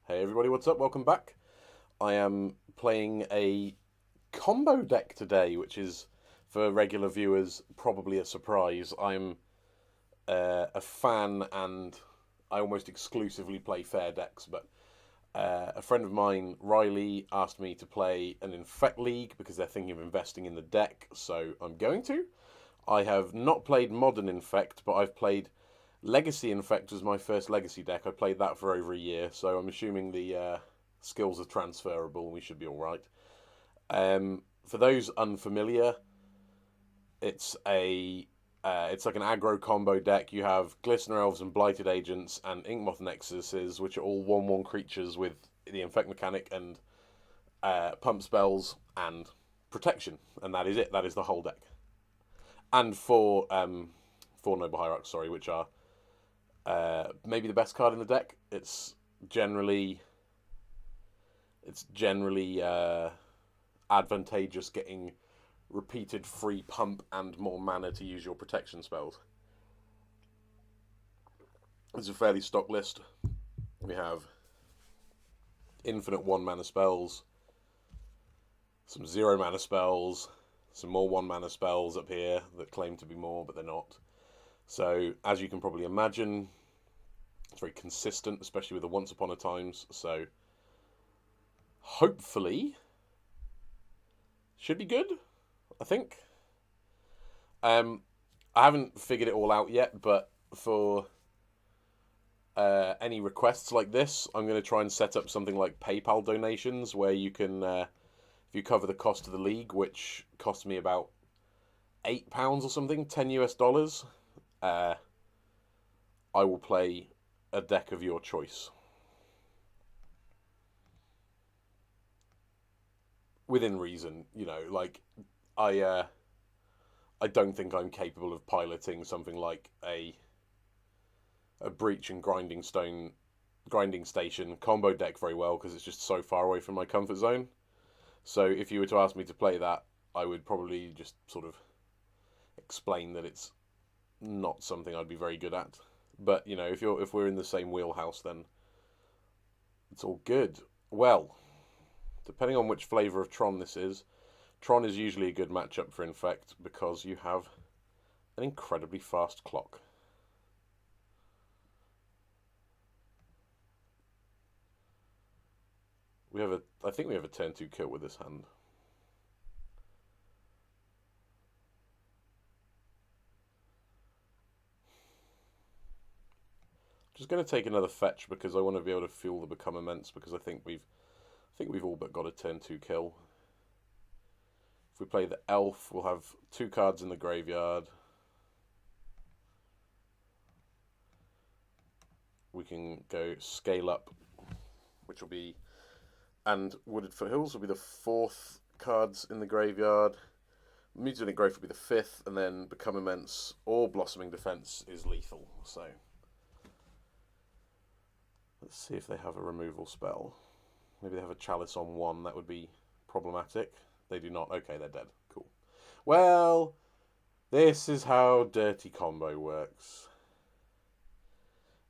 Hey everybody, what's up? Welcome back. I am playing a combo deck today, which is for regular viewers probably a surprise. I'm a fan and I almost exclusively play fair decks, but a friend of mine, Riley, asked me to play an Infect League because they're thinking of investing in the deck, so I'm going to. I have not played Modern Infect, but I've played Legacy Infect was my first Legacy deck. I played that for over a year, so I'm assuming the skills are transferable and we should be all right. For those unfamiliar, it's like an aggro combo deck. You have Glistener Elves and Blighted Agents and Inkmoth Nexuses, which are all 1/1 creatures with the Infect mechanic and pump spells and protection, and that is it. That is the whole deck. And four Noble Hierarchs, sorry, which are maybe the best card in the deck. Generally it's generally advantageous getting repeated free pump and more mana to use your protection spells. It's a fairly stock list. We have infinite 1 mana spells, some 0 mana spells, some more 1 mana spells up here that claim to be more, but they're not. So, as you can probably imagine, it's very consistent, especially with the Once Upon a Times. So, hopefully, should be good, I think. I haven't figured it all out yet, but for any requests like this, I'm going to try and set up something like PayPal donations where you can, if you cover the cost of the league, which cost me about £8 or something, $10 US, I will play a deck of your choice. Within reason, like I don't think I'm capable of piloting something like a breach and grinding station combo deck very well because it's just so far away from my comfort zone. So if you were to ask me to play that, I would probably just sort of explain that it's not something I'd be very good at. But if we're in the same wheelhouse, then it's all good. Well, depending on which flavour of Tron this is, Tron is usually a good matchup for Infect because you have an incredibly fast clock. I think we have a turn 2 kill with this hand. Just going to take another fetch because I want to be able to fuel the Become Immense because I think we've all but got a turn 2 kill. If we play the Elf, we'll have 2 cards in the graveyard. We can go Scale Up, which will be, and Wooded Foothills will be the 4th cards in the graveyard. Mutiny Growth will be the 5th, and then Become Immense or Blossoming Defense is lethal. So let's see if they have a removal spell. Maybe they have a Chalice on 1. That would be problematic. They do not. Okay, they're dead. Cool. Well, this is how dirty combo works.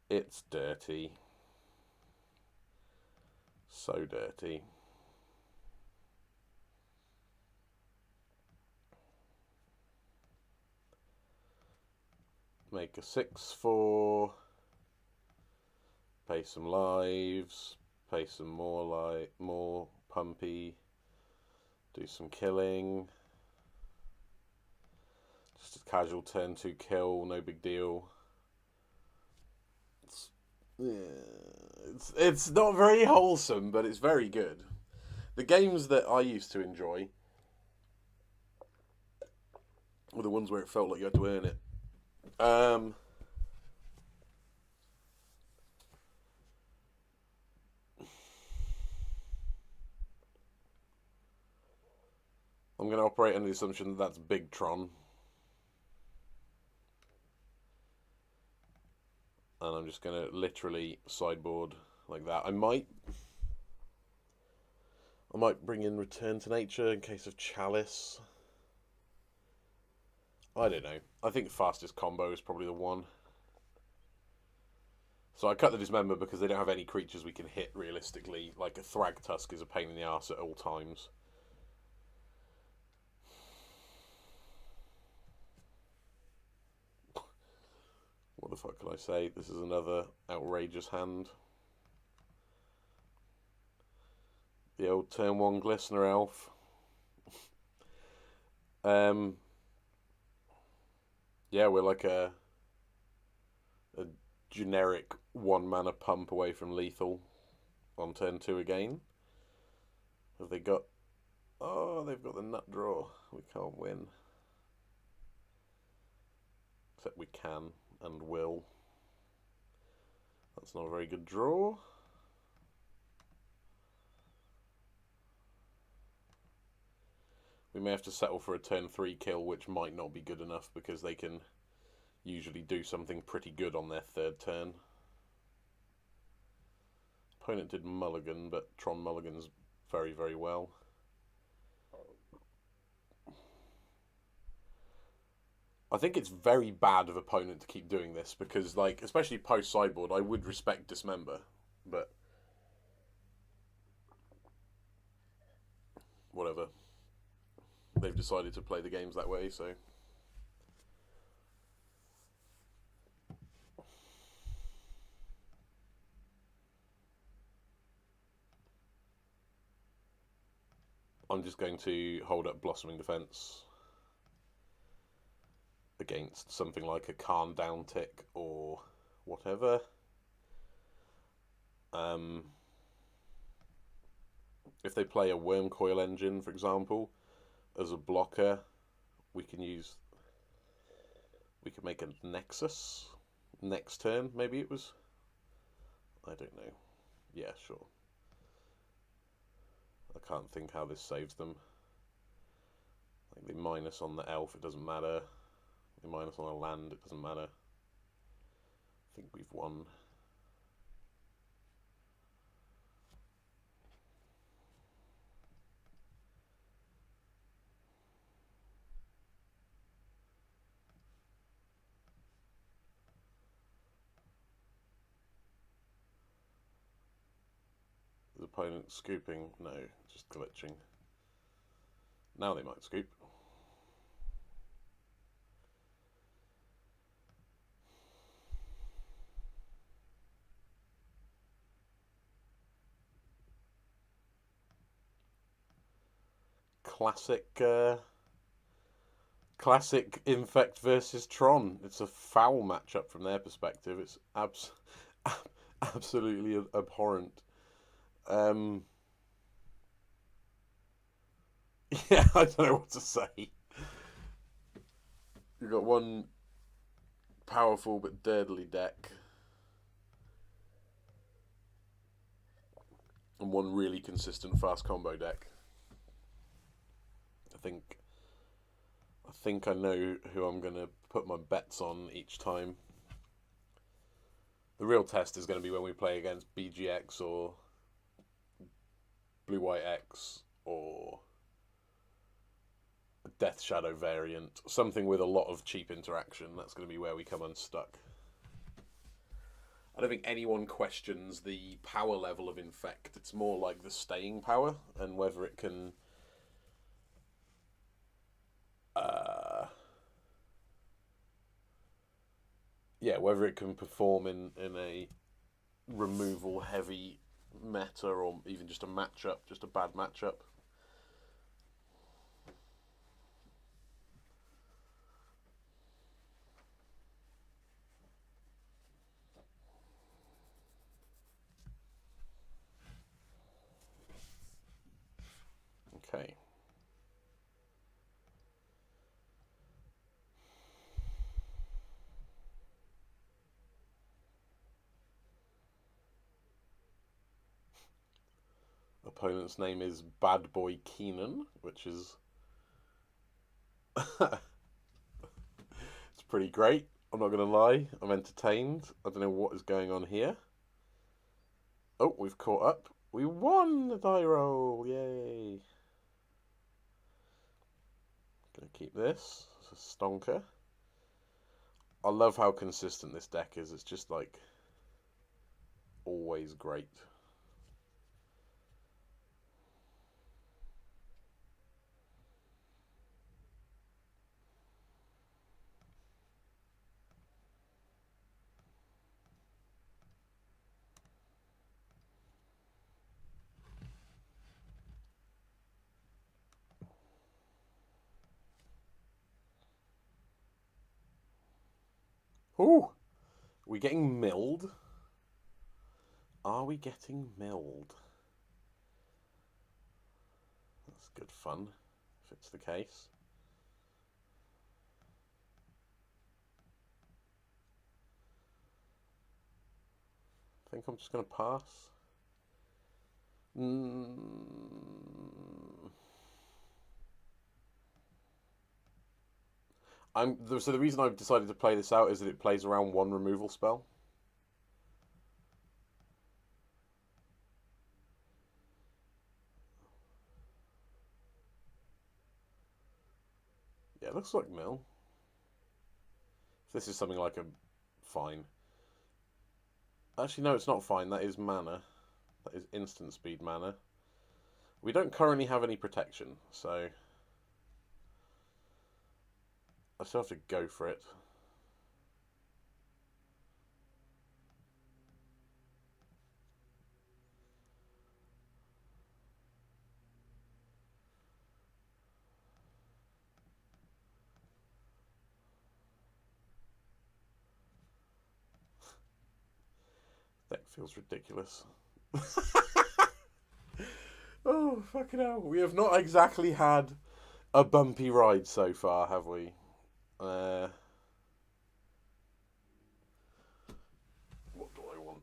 It's dirty. So dirty. Make a 6/4. Pay some lives. Pay some more pumpy. Do some killing. Just a casual turn 2 kill, no big deal. It's not very wholesome, but it's very good. The games that I used to enjoy were the ones where it felt like you had to earn it. I'm going to operate under the assumption that that's Big Tron. And I'm just going to literally sideboard like that. I might bring in Return to Nature in case of Chalice. I don't know. I think fastest combo is probably the one. So I cut the Dismember because they don't have any creatures we can hit realistically. Like a Thragtusk is a pain in the arse at all times. What the fuck can I say? This is another outrageous hand. The old turn 1 Glistener Elf. Yeah, we're like a generic 1 mana pump away from lethal on turn 2 again. Have they got... Oh, they've got the nut draw. We can't win. Except we can and will. That's not a very good draw. We may have to settle for a turn 3 kill, which might not be good enough because they can usually do something pretty good on their 3rd turn. Opponent did Mulligan, but Tron Mulligans very, very well. I think it's very bad of opponent to keep doing this because, like, especially post-sideboard, I would respect Dismember, but whatever. They've decided to play the games that way, so... I'm just going to hold up Blossoming Defense against something like a Karn down tick or whatever. If they play a Wormcoil Engine, for example, as a blocker, we can make a Nexus next turn. Maybe it was, I don't know. Yeah, sure. I can't think how this saves them. Like the minus on the elf, it doesn't matter. The minus on a land, it doesn't matter. I think we've won. Is opponent scooping? No, just glitching. Now they might scoop. Classic Infect versus Tron. It's a foul matchup from their perspective. It's absolutely abhorrent. Yeah, I don't know what to say. You've got one powerful but dirtly deck, and one really consistent fast combo deck. I think I know who I'm going to put my bets on each time. The real test is going to be when we play against BGX or Blue White X or a Death Shadow variant, something with a lot of cheap interaction. That's going to be where we come unstuck. I don't think anyone questions the power level of Infect. It's more like the staying power and whether it can whether it can perform in a removal heavy meta or even just a matchup, just a bad matchup. Okay. Opponent's name is Bad Boy Keenan, which is it's pretty great. I'm not going to lie. I'm entertained. I don't know what is going on here. Oh, we've caught up. We won the die roll. Yay. Gonna keep this. It's a stonker. I love how consistent this deck is. It's just like always great. Ooh, are we getting milled? Are we getting milled? That's good fun, if it's the case. I think I'm just going to pass. So the reason I've decided to play this out is that it plays around one removal spell. Yeah, it looks like mill. If this is something like a fine. Actually, no, it's not fine. That is mana. That is instant speed mana. We don't currently have any protection, so I still have to go for it. Deck feels ridiculous. Oh, fucking hell. We have not exactly had a bumpy ride so far, have we? What do I want?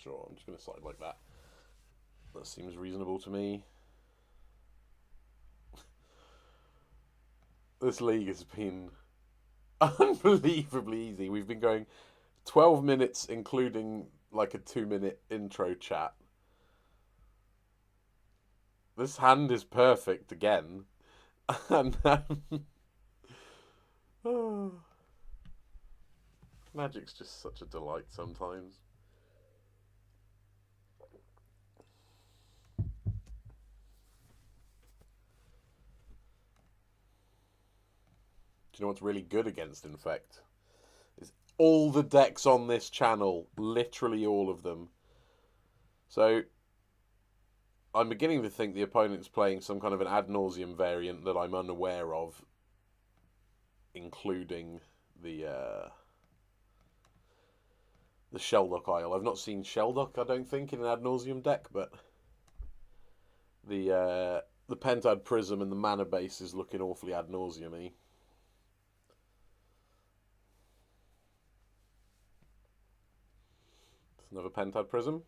Sure, I'm just going to slide like that. That seems reasonable to me. This league has been unbelievably easy. We've been going 12 minutes, including like a 2-minute intro chat. This hand is perfect again. And oh, Magic's just such a delight sometimes. Do you know what's really good against Infect? Is all the decks on this channel, literally all of them. So I'm beginning to think the opponent's playing some kind of an ad nauseum variant that I'm unaware of, including the Shelldock Isle. I've not seen Shelldock, I don't think, in an ad nauseum deck, but the Pentad Prism and the mana base is looking awfully ad nauseum-y. It's another Pentad Prism.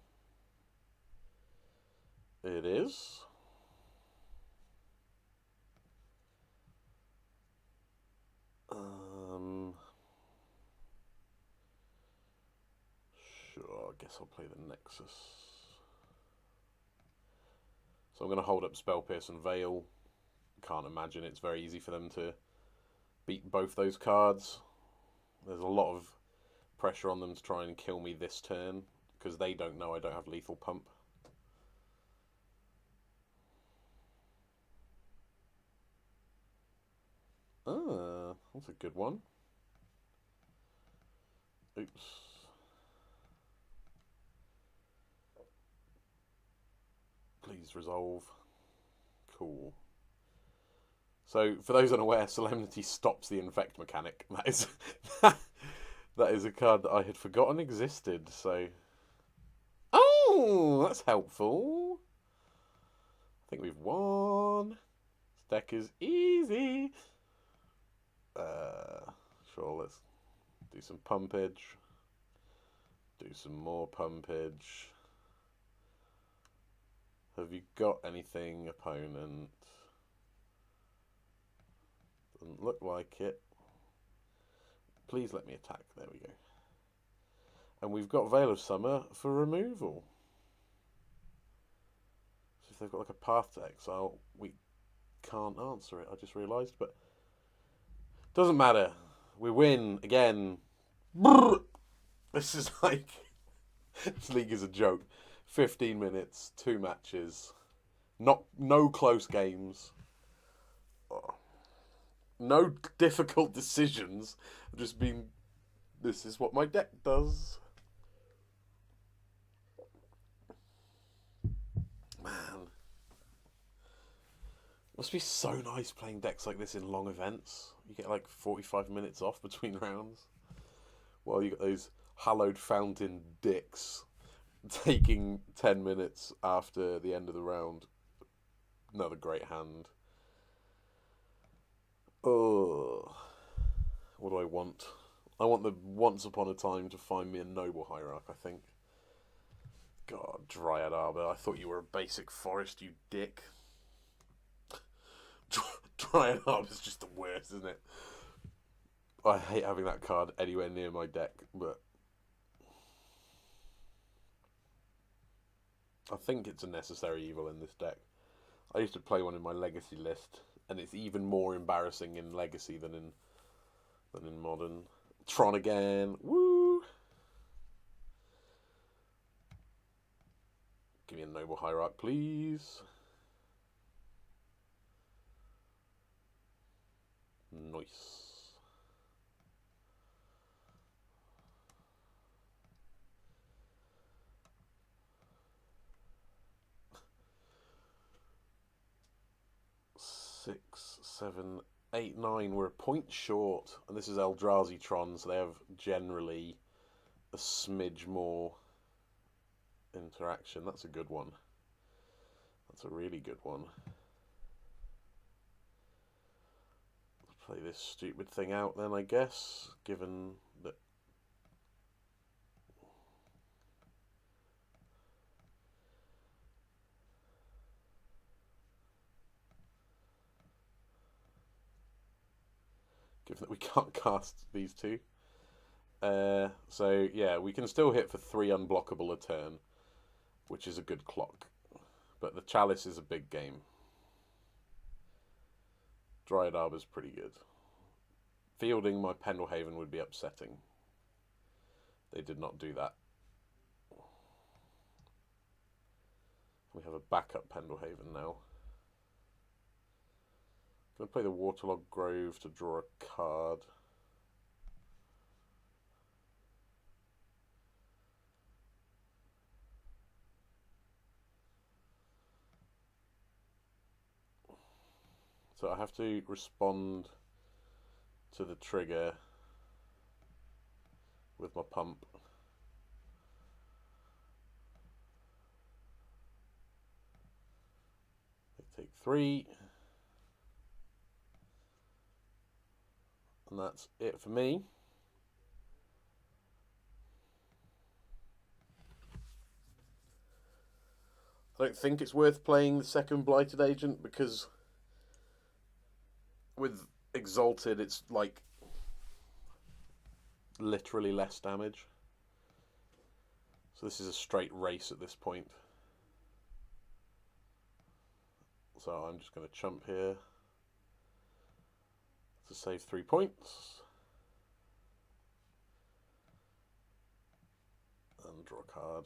It is. Sure, I guess I'll play the Nexus. So I'm going to hold up Spell Pierce and Veil. Can't imagine it's very easy for them to beat both those cards. There's a lot of pressure on them to try and kill me this turn, because they don't know I don't have Lethal Pump. Ah, that's a good one. Oops. Please resolve. Cool. So, for those unaware, Solemnity stops the Infect mechanic. That is that is a card that I had forgotten existed. So, oh, that's helpful. I think we've won. This deck is easy. Sure, let's do some pumpage. Do some more pumpage. Have you got anything, opponent? Doesn't look like it. Please let me attack. There we go. And we've got Veil of Summer for removal. So if they've got like a Path to Exile, we can't answer it. I just realised, but doesn't matter. We win again. This is like this league is a joke. 15 minutes, 2 matches, no close games, no difficult decisions. I've just been. This is what my deck does. Man, must be so nice playing decks like this in long events. You get like 45 minutes off between rounds. While you got those hallowed fountain dicks taking 10 minutes after the end of the round. Another great hand. Oh, what do I want? I want the Once Upon a Time to find me a Noble Hierarch, I think. God, Dryad Arbor. I thought you were a basic forest, you dick. Dryad Arbor's just the worst, isn't it? I hate having that card anywhere near my deck, but I think it's a necessary evil in this deck. I used to play one in my Legacy list, and it's even more embarrassing in Legacy than in Modern. Tron again, woo! Give me a Noble Hierarch, please. Nice. Six, 7, 8, 9. We're a point short, and this is Eldrazi Tron, so they have generally a smidge more interaction. That's a good one. That's a really good one. Let's play this stupid thing out then, I guess, given that. Given that we can't cast these two. So, yeah, we can still hit for 3 unblockable a turn, which is a good clock. But the Chalice is a big game. Dryad Arbor's pretty good. Fielding my Pendlehaven would be upsetting. They did not do that. We have a backup Pendlehaven now. I'm going to play the Waterlogged Grove to draw a card. So I have to respond to the trigger with my pump. I take 3. And that's it for me. I don't think it's worth playing the second Blighted Agent because with Exalted it's like literally less damage. So this is a straight race at this point. So I'm just going to chump here to save 3 points. And draw a card.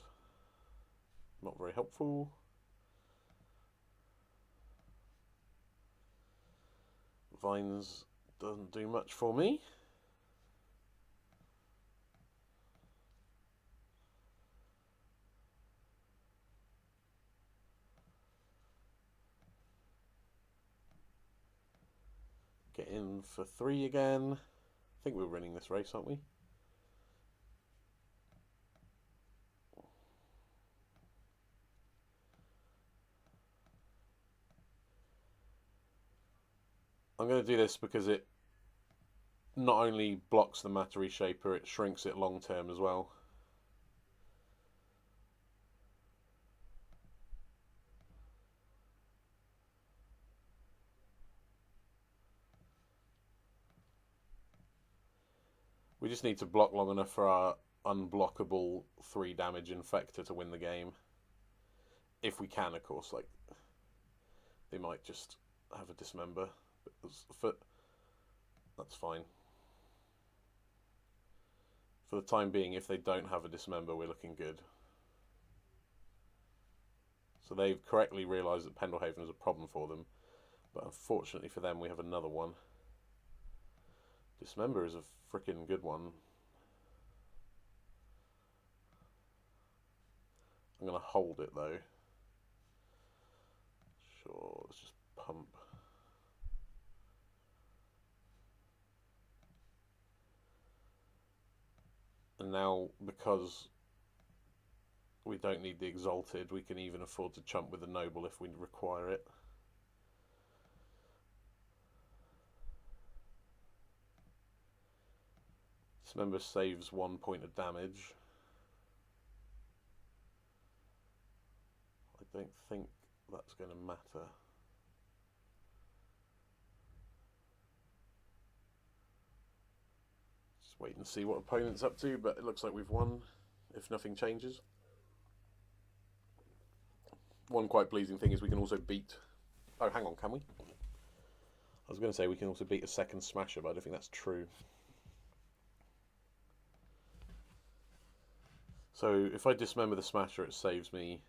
Not very helpful. Vines doesn't do much for me. Get in for 3 again. I think we're winning this race, aren't we? I'm going to do this because it not only blocks the Matter Reshaper, it shrinks it long term as well. We just need to block long enough for our unblockable 3 damage Infector to win the game. If we can, of course. Like, they might just have a Dismember. That's fine. For the time being, if they don't have a Dismember, we're looking good. So they've correctly realised that Pendelhaven is a problem for them. But unfortunately for them, we have another one. Dismember is a freaking good one. I'm going to hold it though. Sure, let's just pump. And now, because we don't need the Exalted, we can even afford to chump with the Noble if we require it. Dismember saves 1 point of damage. I don't think that's going to matter. Just wait and see what opponent's up to, but it looks like we've won if nothing changes. One quite pleasing thing is we can also beat... Oh, hang on, can we? I was going to say we can also beat a second Smasher, but I don't think that's true. So if I dismember the Smasher, it saves me...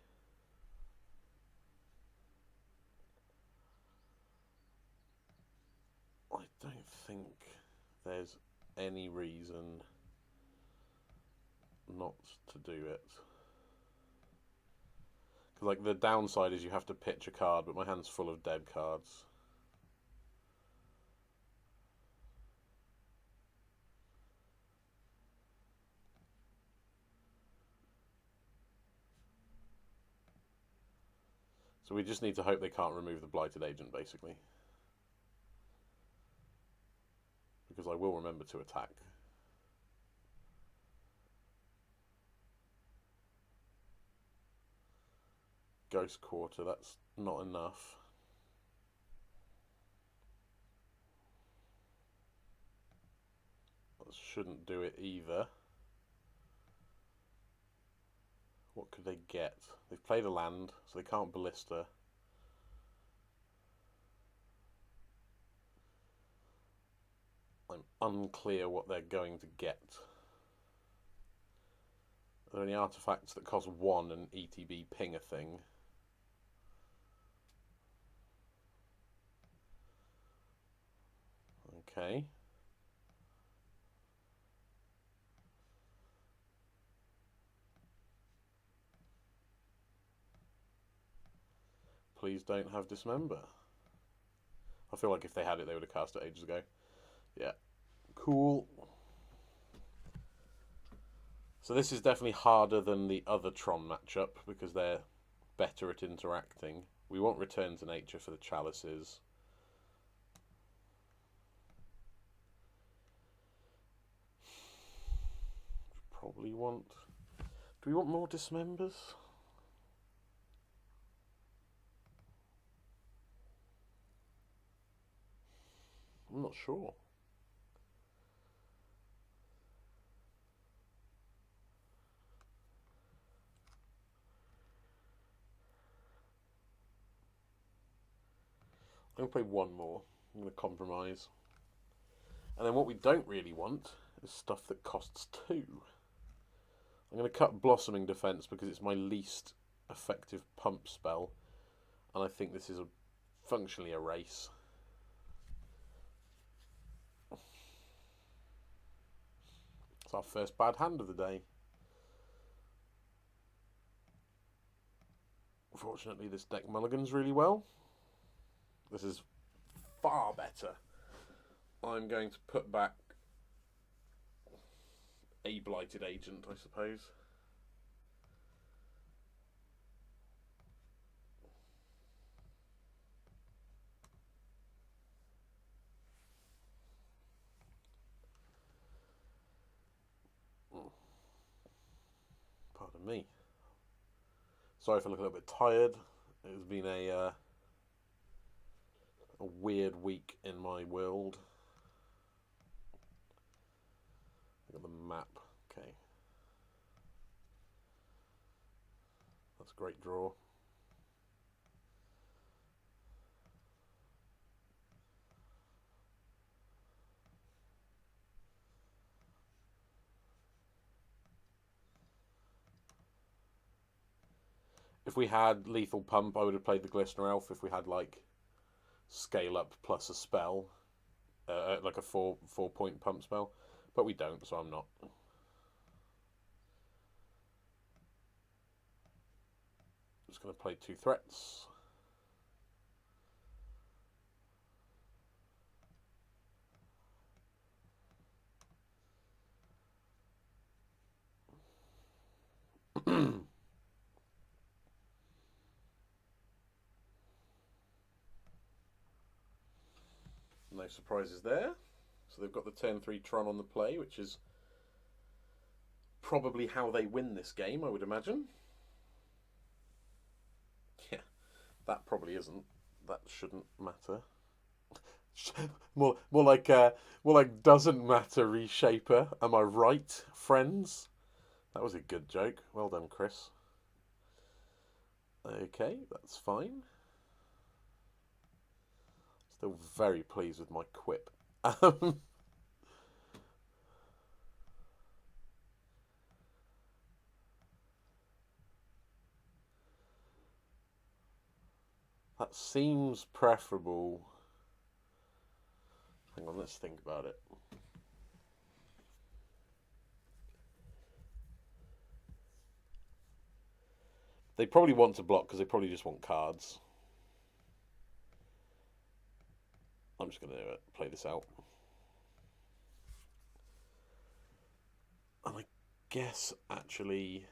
I don't think there's any reason not to do it. Because, like, the downside is you have to pitch a card, but my hand's full of dead cards. So we just need to hope they can't remove the Blighted Agent, basically. Because I will remember to attack. Ghost Quarter, that's not enough. That shouldn't do it either. What could they get? They've played a land, so they can't Ballista. I'm unclear what they're going to get. Are there any artifacts that cost 1 and ETB ping a thing? Okay. Please don't have Dismember. I feel like if they had it, they would have cast it ages ago. Yeah. Cool. So this is definitely harder than the other Tron matchup because they're better at interacting. We want Return to Nature for the Chalices. Probably want... Do we want more Dismembers? I'm not sure. I'm going to play one more. I'm going to compromise. And then what we don't really want is stuff that costs 2. I'm going to cut Blossoming Defense because it's my least effective pump spell. And I think this is functionally a race. It's our first bad hand of the day. Fortunately, this deck mulligans really well. This is far better. I'm going to put back a Blighted Agent, I suppose. Pardon me. Sorry if I look a little bit tired. It's been a weird week in my world. at the map. Okay. That's a great draw. If we had Lethal Pump, I would have played the Glistener Elf. If we had, like, Scale Up plus a spell, like a 4-point pump spell. But we don't, so I'm not. Just going to play 2 threats. No surprises there. So they've got the turn 3 Tron on the play, which is probably how they win this game, I would imagine. Yeah, that probably isn't. That shouldn't matter. more like doesn't matter reshaper. Am I right, friends? That was a good joke. Well done, Chris. Okay, that's fine. Still very pleased with my quip. That seems preferable. Hang on, let's think about it. They probably want to block because they probably just want cards. I'm just going to play this out. And I guess, actually,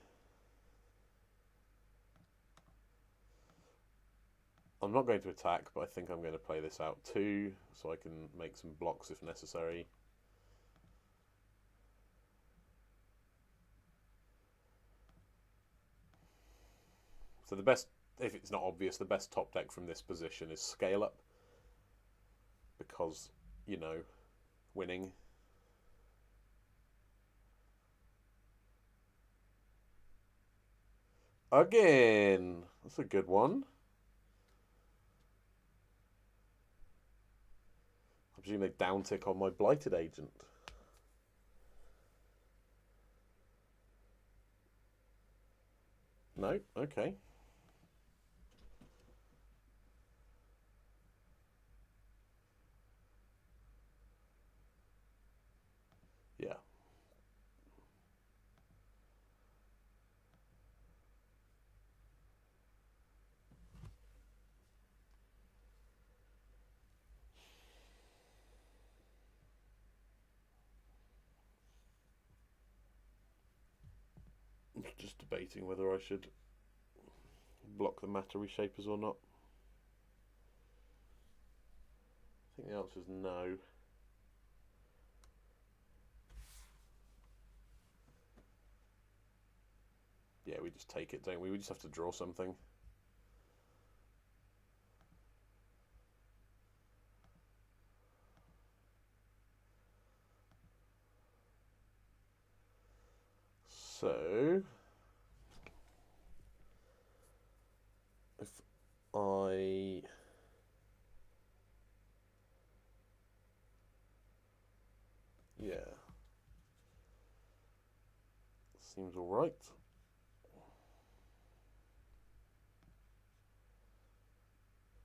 I'm not going to attack, but I think I'm going to play this out too, so I can make some blocks if necessary. So the best, if it's not obvious, the best top deck from this position is Scale Up. Because, you know, winning. Again! That's a good one. I presume they downtick on my Blighted Agent. No? Okay. Yeah. I'm just debating whether I should block the Matter Reshapers or not. I think the answer is no. Yeah, we just take it, don't we? We just have to draw something. So, if I... Yeah. Seems alright.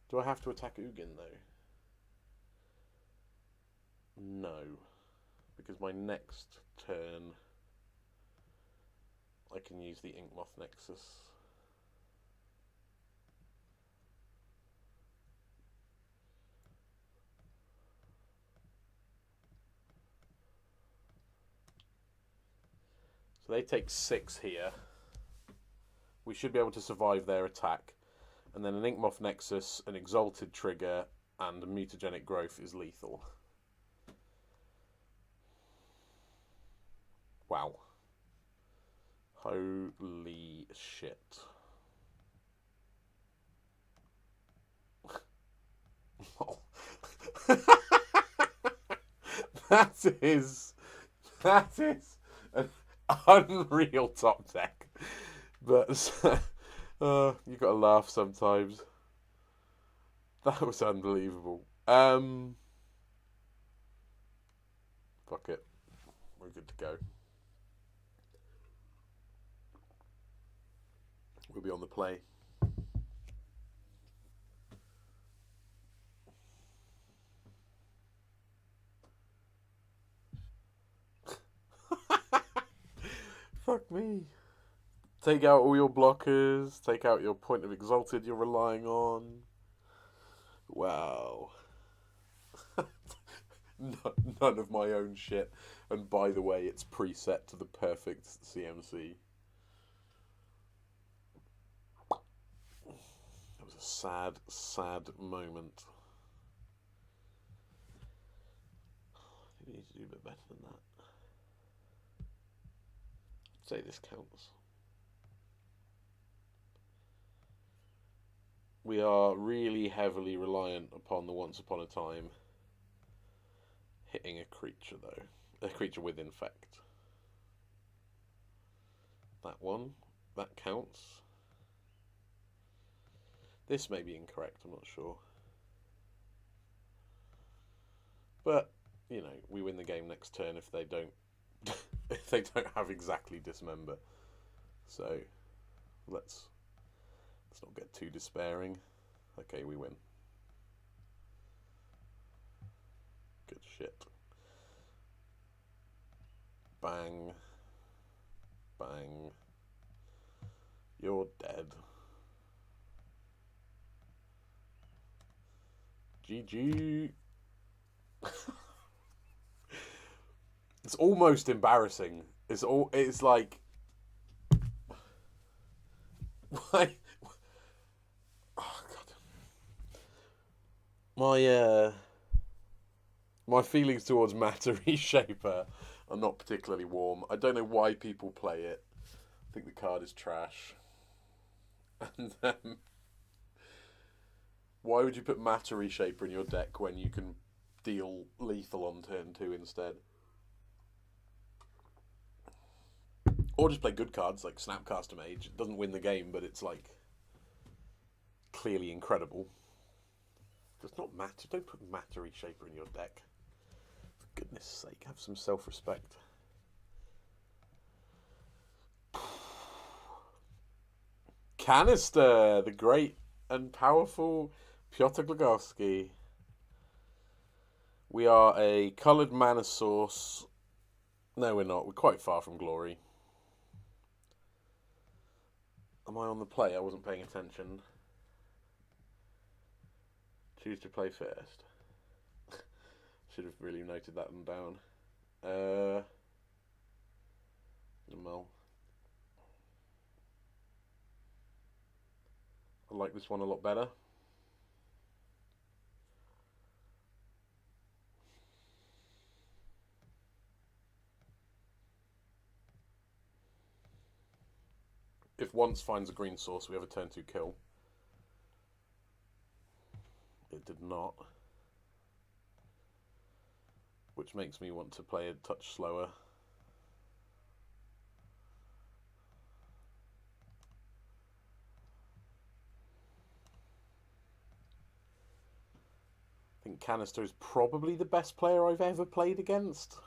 Do I have to attack Ugin, though? No. Because my next turn, I can use the Inkmoth Nexus. So they take 6 here. We should be able to survive their attack. And then an Inkmoth Nexus, an Exalted Trigger, and a Mutagenic Growth is lethal. Wow. Holy shit. That is unreal top deck. But you got to laugh sometimes. That was unbelievable. Fuck it. We're good to go. We'll be on the play. Fuck me. Take out all your blockers. Take out your point of exalted you're relying on. Wow. None of my own shit. And by the way, it's preset to the perfect CMC. It was a sad, sad moment. I think we need to do a bit better than that. I'd say this counts. We are really heavily reliant upon the Once Upon a Time hitting a creature, though. A creature with Infect. That one. That counts. This may be incorrect, I'm not sure. But, you know, we win the game next turn if they don't if they don't have exactly Dismember. So let's not get too despairing. Okay, we win. Good shit. Bang. Bang. You're dead. GG. It's almost embarrassing. It's like why oh god. My feelings towards Matter Reshaper are not particularly warm. I don't know why people play it. I think the card is trash. And why would you put Matter Reshaper in your deck when you can deal lethal on turn 2 instead? Or just play good cards like Snapcaster Mage. It doesn't win the game, but it's like clearly incredible. Does not matter. Don't put Matter Reshaper in your deck. For goodness sake, have some self-respect. Kanister, the great and powerful Piotr Glogowski. We are a coloured mana source. No, we're not. We're quite far from glory. Am I on the play? I wasn't paying attention. Choose to play first. Should have really noted that one down. Well, I like this one a lot better. If once finds a green source, we have a turn 2 kill. It did not. Which makes me want to play a touch slower. I think Kanister is probably the best player I've ever played against.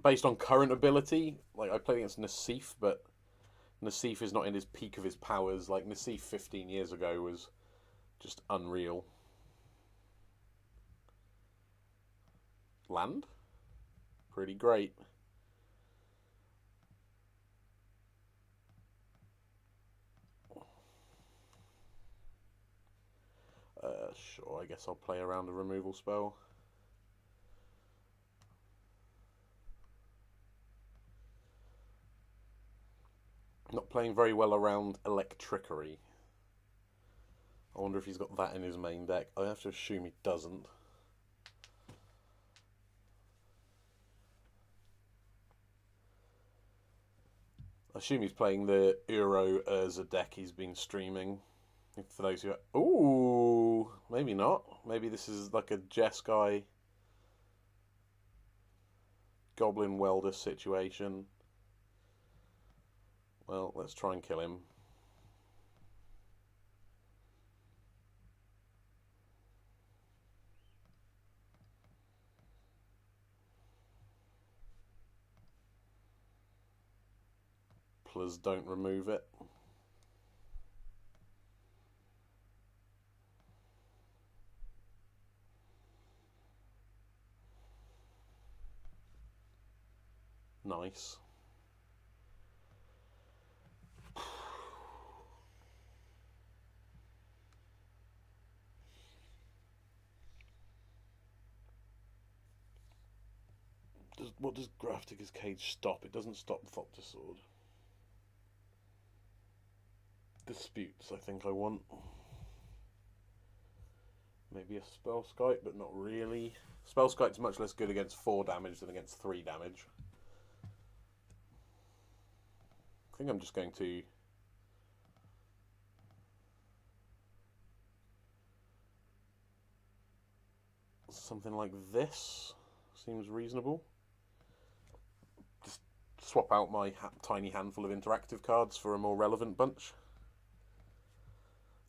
Based on current ability, like I played against Nassif, but Nassif is not in his peak of his powers. Like Nassif 15 years ago was just unreal. Land? Pretty great. Sure, I guess I'll play around a removal spell. Not playing very well around Electrickery. I wonder if he's got that in his main deck. I have to assume he doesn't. I assume he's playing the Euro Urza deck he's been streaming. For those who... Ooh, maybe not. Maybe this is like a Jeskai goblin welder situation. Well, let's try and kill him. Please don't remove it. Nice. What does Grafdigger's Cage stop? It doesn't stop Thopter Sword. Disputes, I think I want. Maybe a Spellskite, but not really. Spellskite's much less good against 4 damage than against 3 damage. I think I'm just going to... something like this seems reasonable. Just swap out my tiny handful of interactive cards for a more relevant bunch.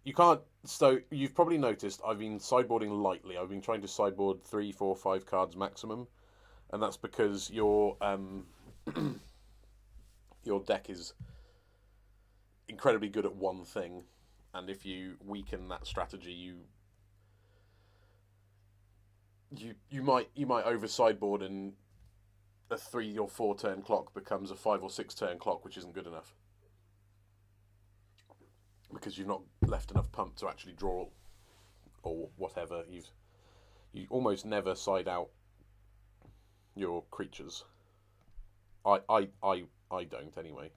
You can't... So, you've probably noticed I've been sideboarding lightly. I've been trying to sideboard 3, 4, 5 cards maximum. And that's because your your deck is incredibly good at one thing. And if you weaken that strategy, you might over sideboard, and a 3 or 4 turn clock becomes a 5 or 6 turn clock, which isn't good enough. Because you've not left enough pump to actually draw, or whatever. You almost never side out your creatures. I don't anyway.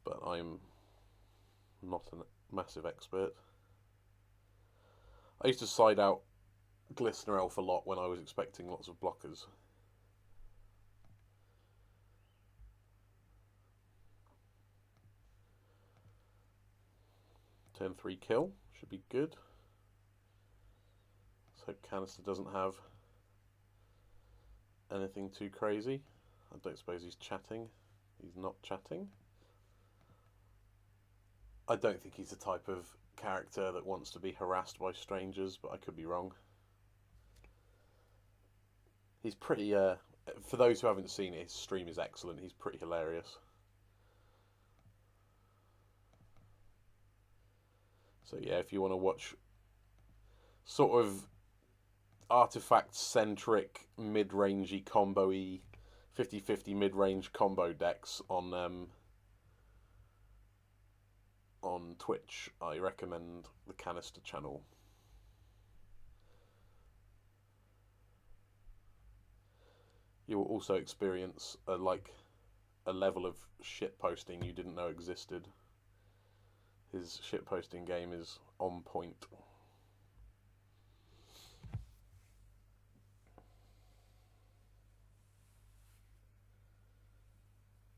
But I'm not a massive expert. I used to side out Glistener Elf a lot when I was expecting lots of blockers. Turn 3 kill should be good. Let's hope Kanister doesn't have anything too crazy. I don't suppose he's chatting. He's not chatting. I don't think he's the type of character that wants to be harassed by strangers, but I could be wrong. He's pretty, for those who haven't seen it, his stream is excellent. He's pretty hilarious. So yeah, if you want to watch sort of artifact-centric, mid-rangey, combo-y, 50-50 mid-range combo decks on Twitch, I recommend the Kanister channel. You will also experience a level of shit posting you didn't know existed. His shit posting game is on point.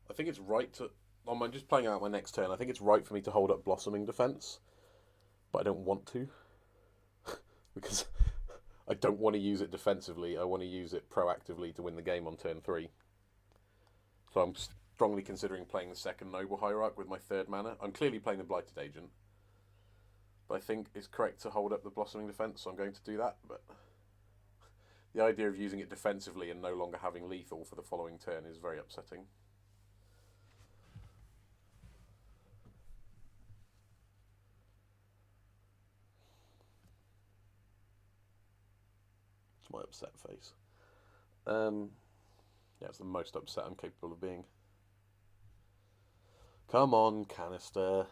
I think it's right to... I'm just playing out my next turn. I think it's right for me to hold up Blossoming Defense, but I don't want to. Because I don't want to use it defensively. I want to use it proactively to win the game on turn 3. So I'm strongly considering playing the second Noble Hierarch with my 3rd mana. I'm clearly playing the Blighted Agent, but I think it's correct to hold up the Blossoming Defense, so I'm going to do that. But the idea of using it defensively and no longer having lethal for the following turn is very upsetting. It's my upset face. Yeah, it's the most upset I'm capable of being. Come on, Kanister.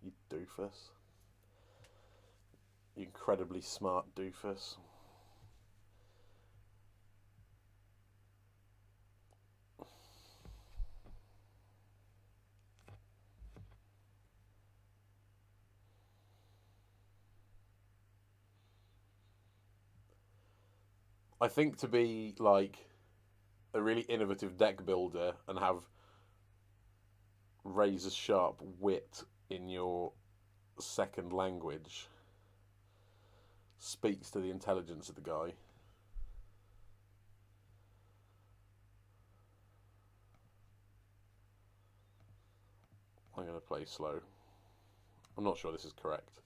You doofus. You incredibly smart doofus. I think to be like a really innovative deck builder and have razor sharp wit in your second language speaks to the intelligence of the guy. I'm going to play slow. I'm not sure this is correct.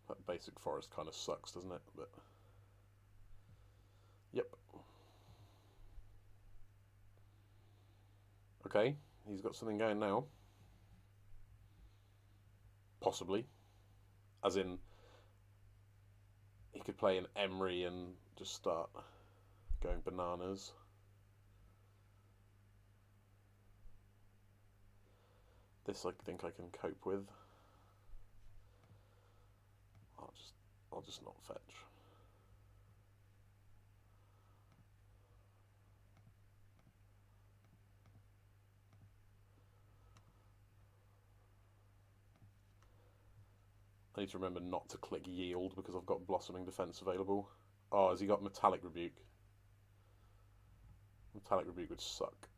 That basic forest kind of sucks, doesn't it? But yep. Okay, he's got something going now. Possibly. As in, he could play an Emery and just start going bananas. This I think I can cope with. I'll just not fetch. I need to remember not to click yield because I've got blossoming defense available. Oh, has he got metallic rebuke? Metallic rebuke would suck.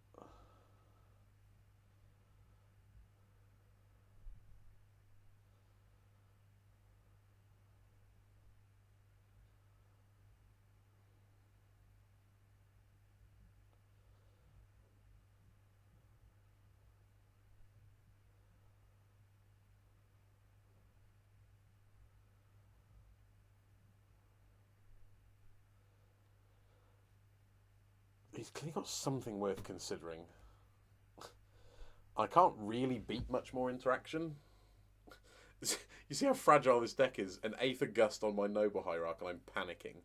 He's clearly got something worth considering. I can't really beat much more interaction. You see how fragile this deck is? An Aether Gust on my Noble Hierarch and I'm panicking.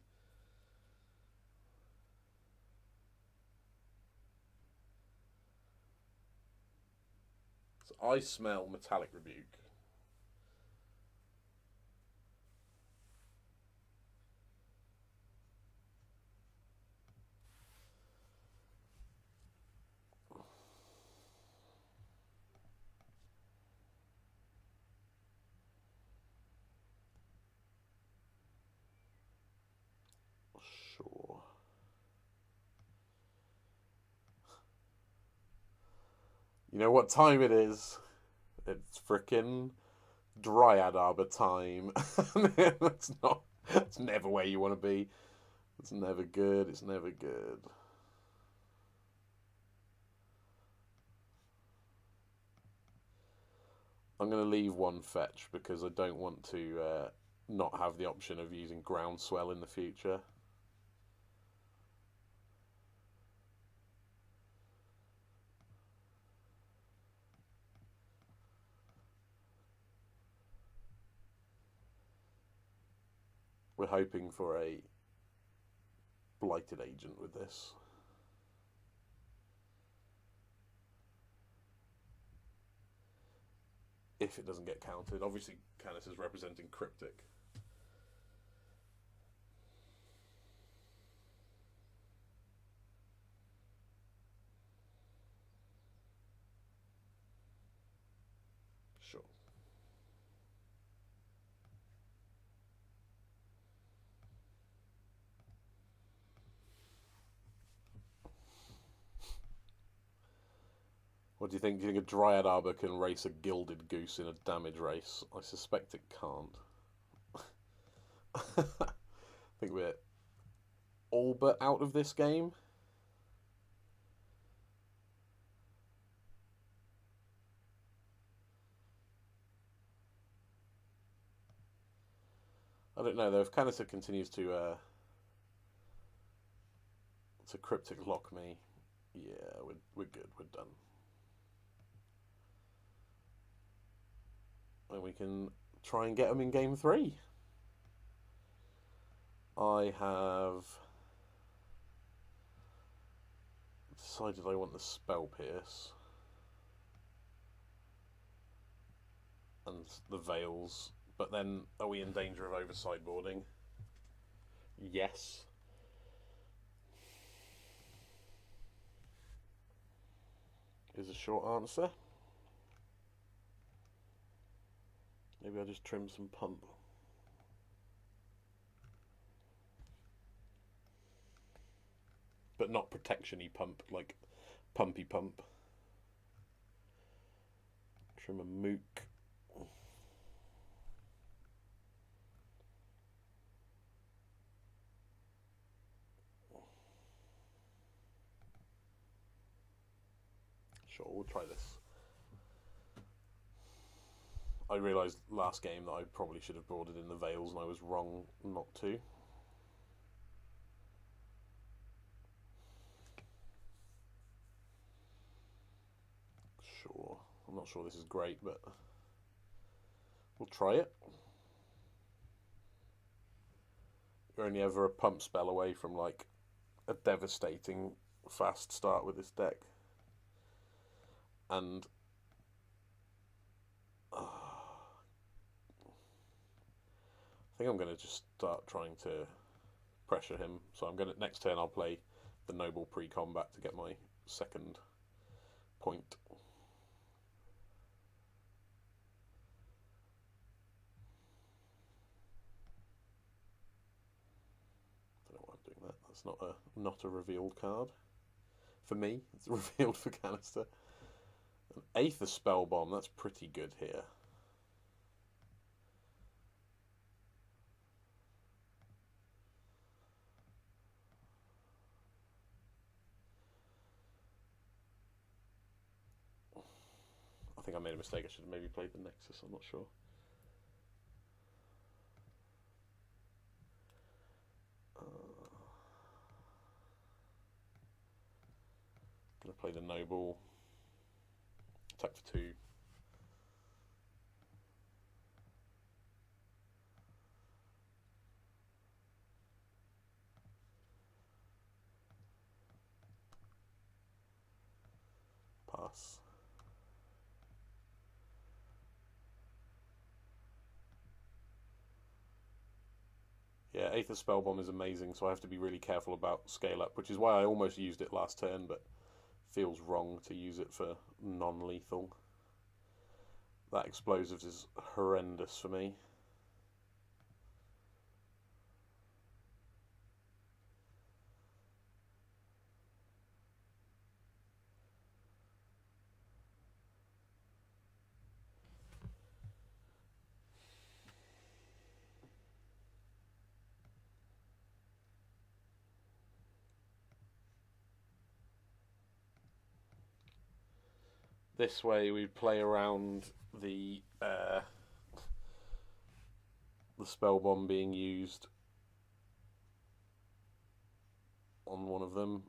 So I smell Metallic Rebuke. Sure. You know what time it is? It's frickin' Dryad Arbor time. That's never where you want to be. It's never good. It's never good. I'm going to leave one fetch because I don't want to not have the option of using Groundswell in the future. We're hoping for a Blighted Agent with this. If it doesn't get countered. Obviously, Kanister is representing Cryptic. Sure. What do you think? Do you think a Dryad Arbor can race a Gilded Goose in a damage race? I suspect it can't. I think we're all but out of this game. I don't know though. If Kanister continues to Cryptic lock me, yeah, we're good. We're done. And we can try and get them in game 3. I have decided I want the Spell Pierce and the Veils, but then are we in danger of over-sideboarding? Yes. Is a short answer. Maybe I'll just trim some pump. But not protection-y pump, like pumpy pump. Trim a mook. Sure, we'll try this. I realised last game that I probably should have boarded in the Veils, and I was wrong not to. Sure, I'm not sure this is great, but we'll try it. You're only ever a pump spell away from like a devastating fast start with this deck. And I think I'm going to just start trying to pressure him. So I'm going to, next turn I'll play the Noble pre-combat to get my second point. I don't know why I'm doing that. That's not a revealed card. For me, it's revealed for Kanister. An Aether Spell Bomb, that's pretty good here. I think I made a mistake. I should have maybe played the Nexus, I'm not sure. Gonna play the Noble. Attack for 2. Pass. Yeah, Aether Spellbomb is amazing, so I have to be really careful about scale up, which is why I almost used it last turn, but feels wrong to use it for non-lethal. That Explosives is horrendous for me. This way we play around the spell bomb being used on one of them.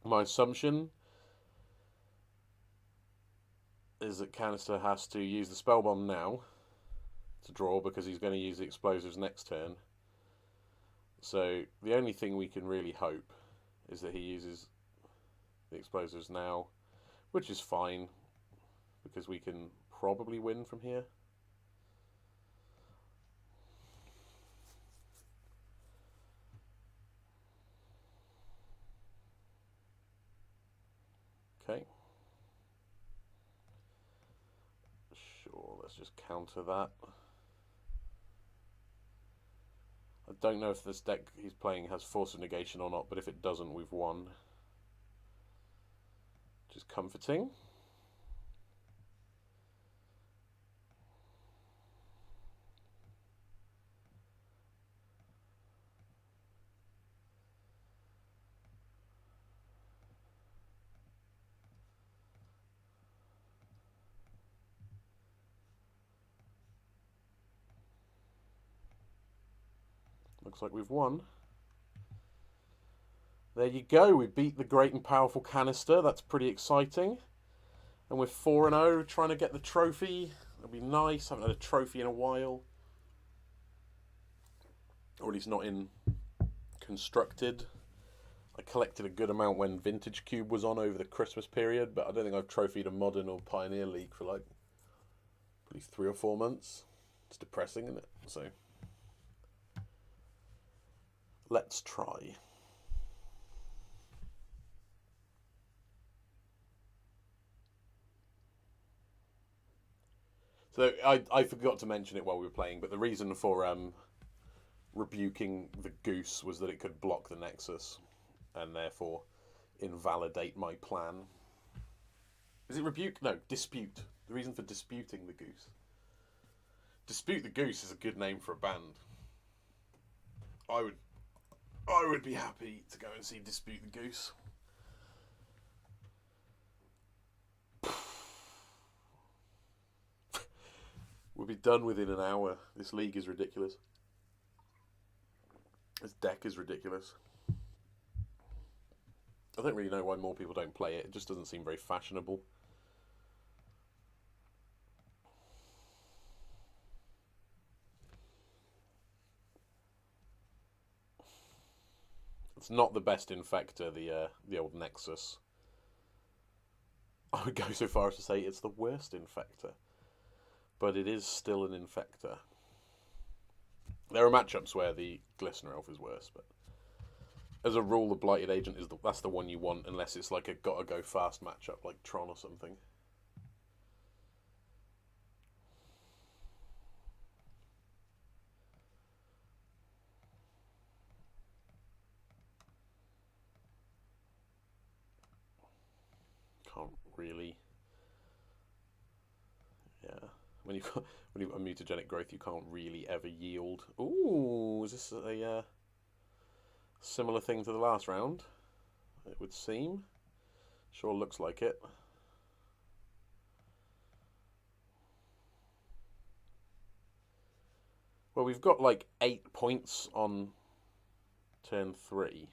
My assumption is that Kanister has to use the spell bomb now to draw, because he's going to use the explosives next turn. So the only thing we can really hope is that he uses the explosives now, which is fine, because we can probably win from here. Okay. Sure, let's just counter that. I don't know if this deck he's playing has Force of Negation or not, but if it doesn't, we've won. Which is comforting. Looks like we've won. There you go, we beat the great and powerful Kanister. That's pretty exciting. And we're 4-0, trying to get the trophy. That'd be nice. Haven't had a trophy in a while. Or at least not in constructed. I collected a good amount when Vintage Cube was on over the Christmas period, but I don't think I've trophied a Modern or Pioneer League for like probably 3 or 4 months. It's depressing, isn't it? So let's try. So I forgot to mention it while we were playing, but the reason for rebuking the goose was that it could block the Nexus and therefore invalidate my plan. Is it rebuke? No, dispute. The reason for disputing the goose. Dispute the Goose is a good name for a band. I would be happy to go and see Dispute the Goose. We'll be done within an hour. This league is ridiculous. This deck is ridiculous. I don't really know why more people don't play it. It just doesn't seem very fashionable. It's not the best Infector, the old Nexus. I would go so far as to say it's the worst Infector. But it is still an Infector. There are matchups where the Glistener Elf is worse, but as a rule, the Blighted Agent that's the one you want, unless it's like a gotta go fast matchup like Tron or something. Can't really. Yeah, when you've got a mutagenic growth, you can't really ever yield. Ooh, is this a similar thing to the last round? It would seem. Sure looks like it. Well, we've got like 8 points on turn 3.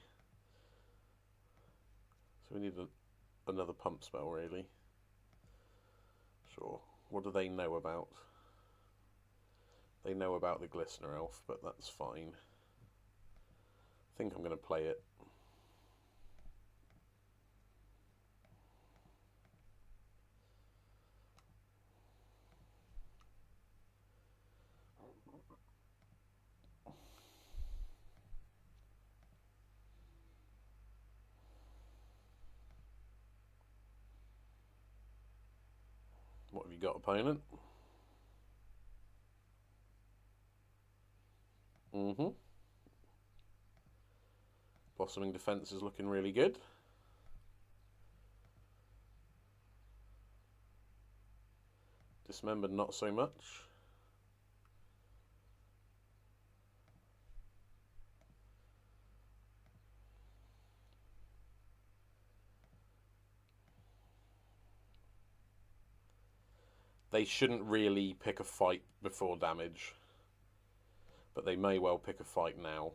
So we need another pump spell, really. Sure. What do they know about? They know about the Glistener Elf, but that's fine. I think I'm going to play it. What have you got, opponent? Blossoming Defense is looking really good. Dismembered not so much. They shouldn't really pick a fight before damage, but they may well pick a fight now.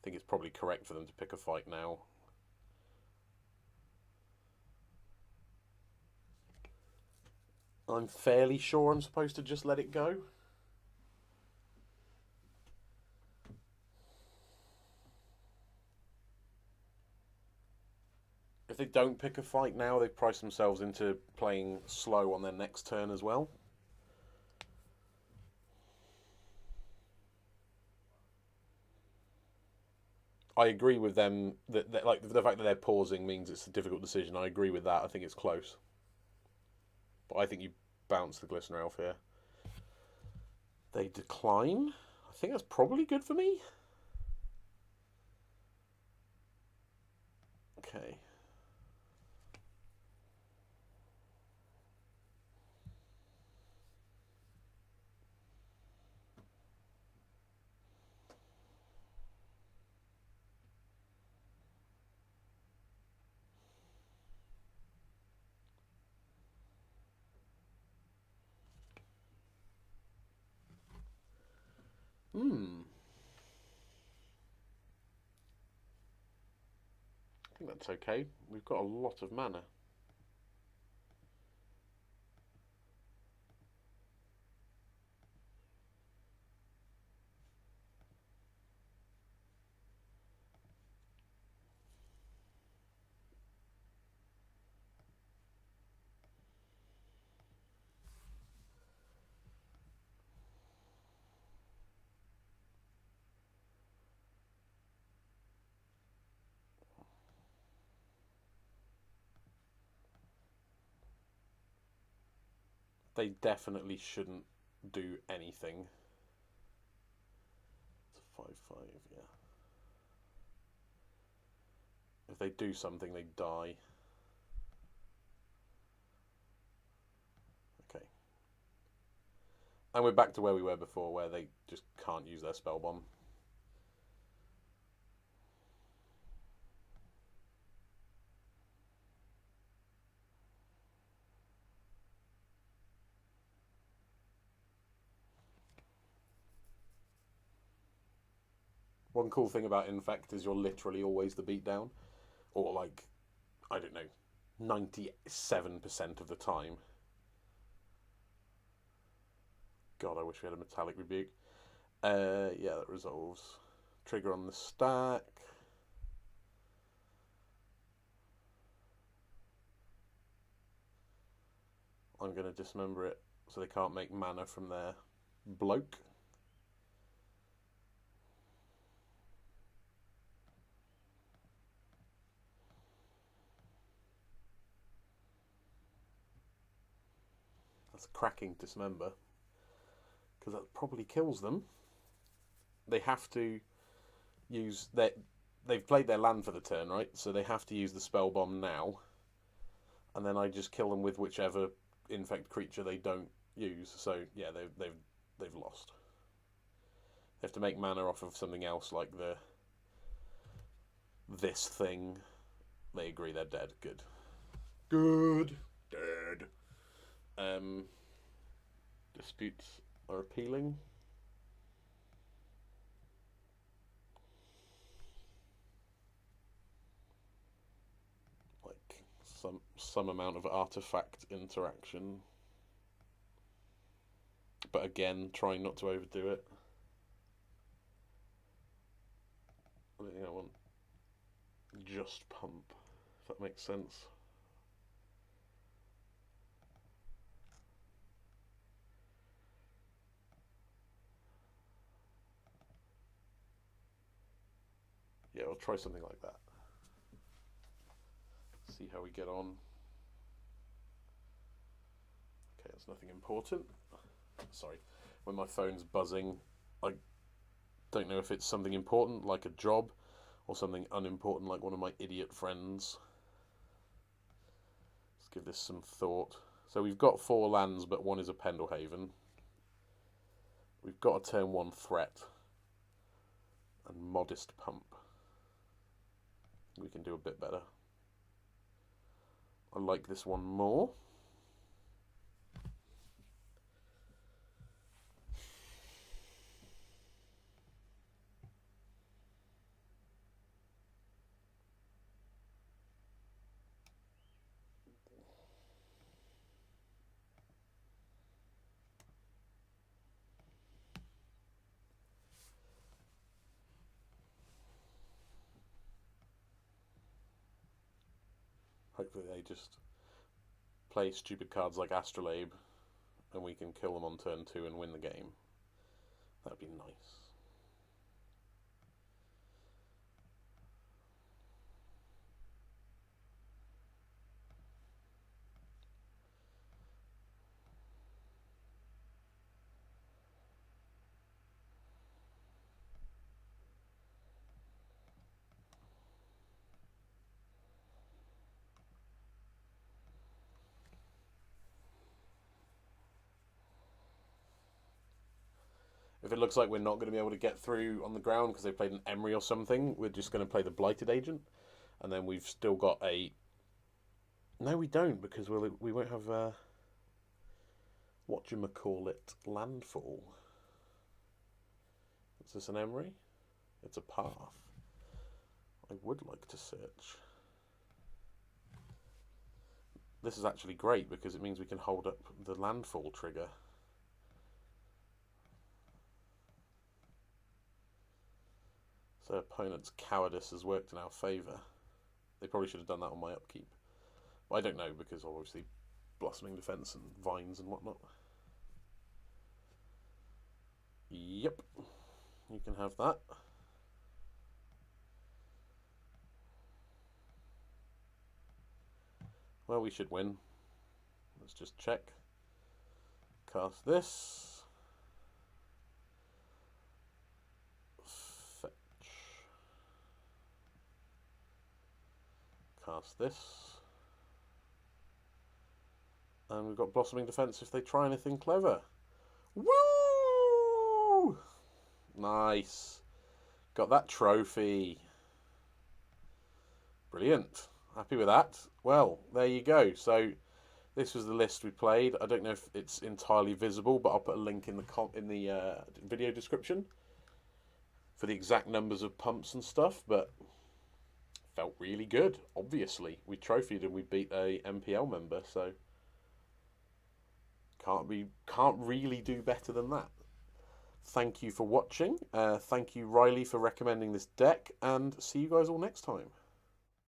I think it's probably correct for them to pick a fight now. I'm fairly sure I'm supposed to just let it go. If they don't pick a fight now, they've priced themselves into playing slow on their next turn as well. I agree with them that like the fact that they're pausing means it's a difficult decision. I agree with that. I think it's close. But I think you bounce the Glistener Elf here. They decline. I think that's probably good for me. Okay. I think that's okay. We've got a lot of mana. They definitely shouldn't do anything. It's a 5/5, yeah. If they do something, they die. Okay. And we're back to where we were before, where they just can't use their spell bomb. One cool thing about Infect is you're literally always the beatdown. Or, like, I don't know, 97% of the time. God, I wish we had a metallic rebuke. Yeah, that resolves. Trigger on the stack. I'm going to dismember it so they can't make mana from their bloke. That's a cracking dismember, because that probably kills them. They have to use their... They've played their land for the turn, right? So they have to use the spell bomb now. And then I just kill them with whichever infect creature they don't use. So yeah, they've lost. They have to make mana off of something else, like this thing. They agree they're dead. Good. Good. Dead. Disputes are appealing. Like some amount of artifact interaction. But again, trying not to overdo it. I don't think I want just pump, if that makes sense. Yeah, we'll try something like that. See how we get on. Okay, that's nothing important. Sorry, when my phone's buzzing, I don't know if it's something important, like a job, or something unimportant, like one of my idiot friends. Let's give this some thought. So we've got 4 lands, but one is a Pendelhaven. We've got a turn 1 threat. And modest pump. We can do a bit better. I like this one more. Hopefully they just play stupid cards like Astrolabe and we can kill them on turn 2 and win the game. That'd be nice. If it looks like we're not going to be able to get through on the ground because they played an Emery or something, we're just going to play the Blighted Agent. And then we've still got a... No, we don't, because we won't have whatchamacallit, landfall. Is this an Emery? It's a path. I would like to search. This is actually great because it means we can hold up the landfall trigger. So opponent's cowardice has worked in our favour. They probably should have done that on my upkeep. But I don't know, because obviously blossoming defence and vines and whatnot. Yep, you can have that. Well, we should win. Let's just check. Cast this. Fetch. Cast this. And we've got Blossoming Defence if they try anything clever. Woo! Nice. Got that trophy. Brilliant. Happy with that. Well, there you go. So this was the list we played. I don't know if it's entirely visible, but I'll put a link in the video description. for the exact numbers of pumps and stuff, but felt really good. Obviously, we trophied and we beat a MPL member, so can't really do better than that. Thank you for watching. Thank you, Riley, for recommending this deck, and see you guys all next time.